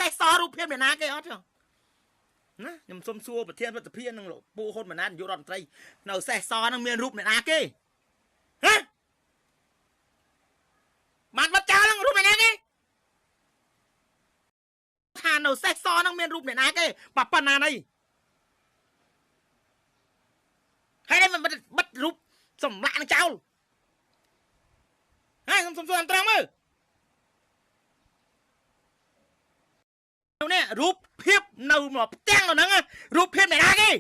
សេះសរូបភាពអ្នកណាគេអត់ទេណាខ្ញុំសុំសួរប្រធានវត្តភាពនឹងពូហ៊ុនម៉ាណែតនាយករដ្ឋមន្ត្រីនៅសេះសនឹងមានរូបអ្នកណាគេហ៎បានបាត់ចោលនឹងរូបអ្នកណាគេថានៅសេះសនឹងមានរូបអ្នកណាគេប៉ុណ្ណានេះហើយនេះមិនបិទរូបសម្លាក់នឹងចោលហើយខ្ញុំសុំសួរត្រង់មើលនេះរូបភាពនៅមកផ្ទាំងនៅហ្នឹងរូបភាពអ្នកណាគេ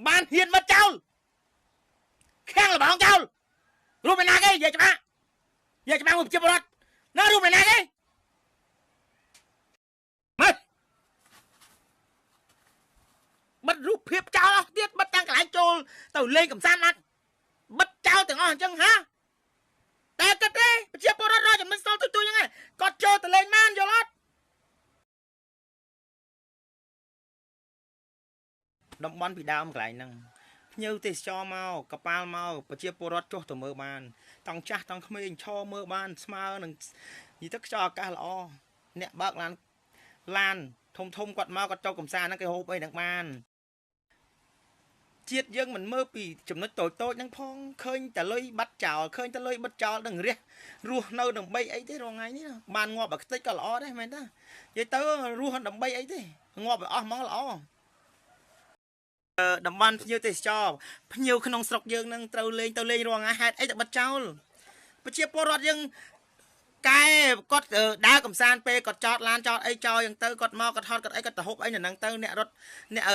បានហ៊ានបិទចោលខាំងលបងចោលរូបអ្នកណាគេនិយាយច្បាស់មួយប្រជាពលរដ្ឋណារូបអ្នកណាគេមើលបិទរូបភាពចោលអស់ទៀតបិទទាំងកន្លែងចូលទៅលេងកំសាន្តណាត់បិទចោលទាំងអស់អញ្ចឹងហាតែគិតទេប្រជាពលរដ្ឋរកចំណុចស្ទល់ទុយហ្នឹងគាត់ចូលទៅលេងបានយល់អត់តំបន់ពីដើមកន្លែងហ្នឹងភ្ញៀវទេសចរមកកប៉ាល់មកប្រជាពលរដ្ឋចុះទៅមើលបានតង់ចាស់តង់ក្មេងឈរមើលបានស្មើនឹងនិយាយទៅខ្យល់អាកាសល្អអ្នកបើកឡានធំគាត់មកគាត់ចុះកំសាន្តហ្នឹងគេហូបអីហ្នឹងបានជាតិយើងមិនមើលពីចំណុចតូចហ្នឹងផងឃើញតែលុយបាត់ចោលឃើញតែលុយបាត់ចោលនឹងរះរស់នៅដើម្បីអីទេរងថ្ងៃនេះបានងាប់អាខ្ទេចក៏ល្អដែរមែនតានិយាយទៅរស់ដើម្បីអីទេងាប់ឲ្យអស់ហ្មងល្អតំបន់ភ្ញៀវទេសចរភ្ញៀវក្នុងស្រុកយើងនឹងត្រូវលេងទៅលេងរងហេតុអីតែបិទចោលប្រជាពលរដ្ឋយើងកែគាត់ដើរកំសាន្តពេលគាត់ចតឡានចតអីចោលយ៉ាងទៅគាត់មកគាត់ហត់គាត់អីគាត់ទៅហូបអីនៅហ្នឹងទៅអ្នករត់អ្នក